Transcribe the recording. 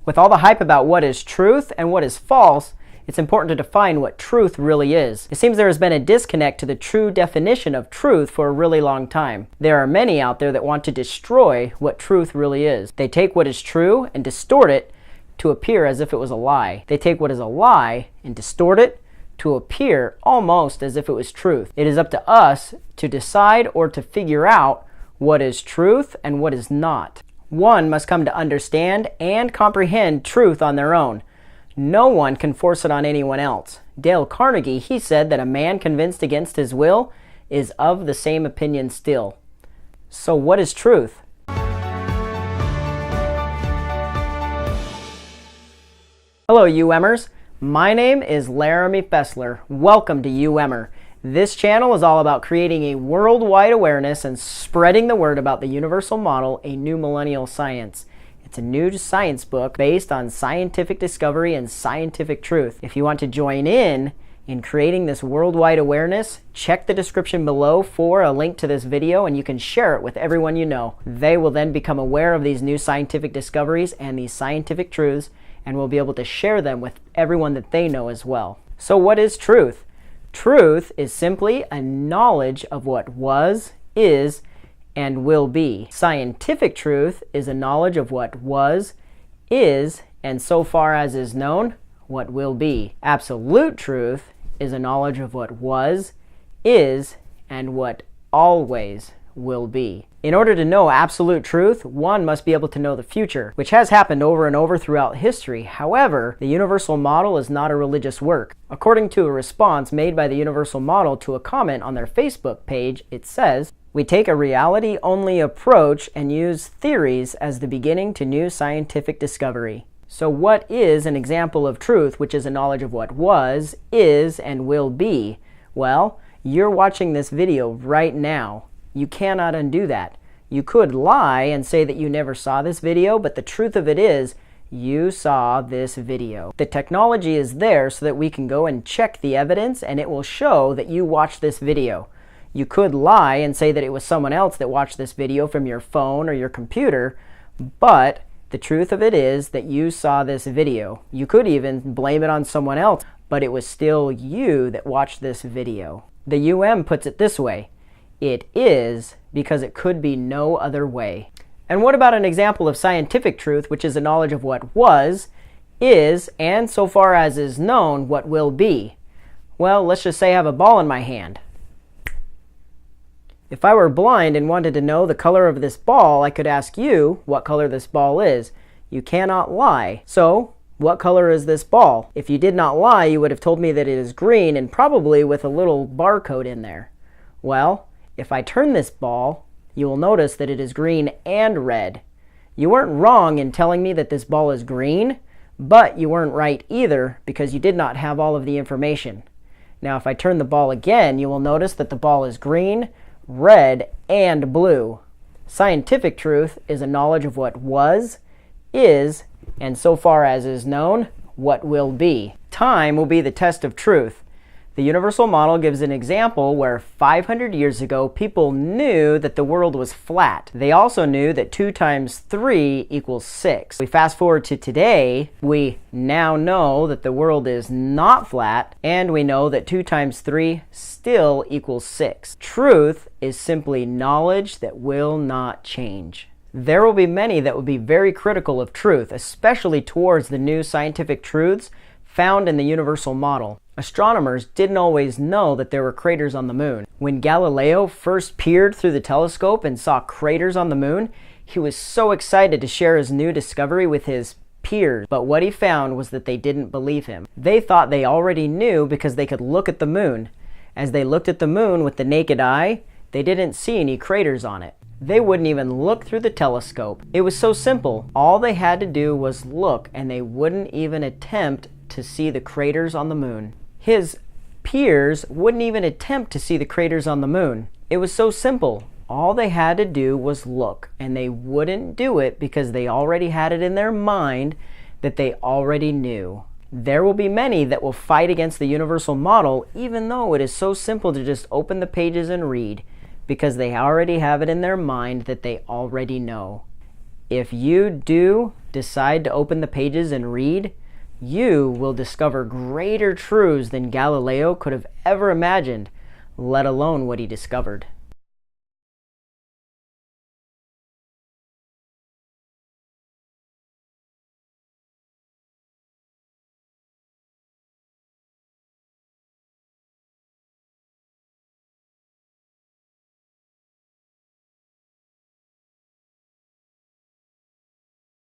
With all the hype about what is truth and what is false, it's important to define what truth really is. It seems there has been a disconnect to the true definition of truth for a really long time. There are many out there that want to destroy what truth really is. They take what is true and distort it to appear as if it was a lie. They take what is a lie and distort it to appear almost as if it was truth. It is up to us to decide or to figure out what is truth and what is not. One must come to understand and comprehend truth on their own. No one can force it on anyone else. Dale Carnegie, he said that a man convinced against his will is of the same opinion still. So what is truth? Hello, UMers. My name is Laramie Fessler. Welcome to UMer. This channel is all about creating a worldwide awareness and spreading the word about the Universal Model, a new millennial science. It's a new science book based on scientific discovery and scientific truth. If you want to join in creating this worldwide awareness, check the description below for a link to this video and you can share it with everyone you know. They will then become aware of these new scientific discoveries and these scientific truths and will be able to share them with everyone that they know as well. So what is truth? Truth is simply a knowledge of what was, is, and will be. Scientific truth is a knowledge of what was, is, and so far as is known, what will be. Absolute truth is a knowledge of what was, is, and what always will be. In order to know absolute truth, one must be able to know the future, which has happened over and over throughout history. However, the Universal Model is not a religious work. According to a response made by the Universal Model to a comment on their Facebook page, it says, "We take a reality-only approach and use theories as the beginning to new scientific discovery." So what is an example of truth, which is a knowledge of what was, is, and will be? Well, you're watching this video right now. You cannot undo that. You could lie and say that you never saw this video, but the truth of it is, you saw this video. The technology is there so that we can go and check the evidence and it will show that you watched this video. You could lie and say that it was someone else that watched this video from your phone or your computer, but the truth of it is that you saw this video. You could even blame it on someone else, but it was still you that watched this video. The UM puts it this way: it is because it could be no other way. And what about an example of scientific truth, which is a knowledge of what was, is, and so far as is known, what will be? Well, let's just say I have a ball in my hand. If I were blind and wanted to know the color of this ball, I could ask you what color this ball is. You cannot lie. So, what color is this ball? If you did not lie, you would have told me that it is green and probably with a little barcode in there. Well, if I turn this ball, you will notice that it is green and red. You weren't wrong in telling me that this ball is green, but you weren't right either because you did not have all of the information. Now, if I turn the ball again, you will notice that the ball is green, red, and blue. Scientific truth is a knowledge of what was, is, and so far as is known, what will be. Time will be the test of truth. The Universal Model gives an example where 500 years ago, people knew that the world was flat. They also knew that 2 times 3 equals 6. We fast forward to today, we now know that the world is not flat, and we know that 2 times 3 still equals 6. Truth is simply knowledge that will not change. There will be many that will be very critical of truth, especially towards the new scientific truths found in the Universal Model. Astronomers didn't always know that there were craters on the moon. When Galileo first peered through the telescope and saw craters on the moon, he was so excited to share his new discovery with his peers. But what he found was that they didn't believe him. They thought they already knew because they could look at the moon. As they looked at the moon with the naked eye, they didn't see any craters on it. They wouldn't even look through the telescope. It was so simple. All they had to do was look, and they wouldn't even attempt to see the craters on the moon. His peers wouldn't even attempt to see the craters on the moon. It was so simple. All they had to do was look, and they wouldn't do it because they already had it in their mind that they already knew. There will be many that will fight against the Universal Model, even though it is so simple to just open the pages and read, because they already have it in their mind that they already know. If you do decide to open the pages and read, you will discover greater truths than Galileo could have ever imagined, let alone what he discovered.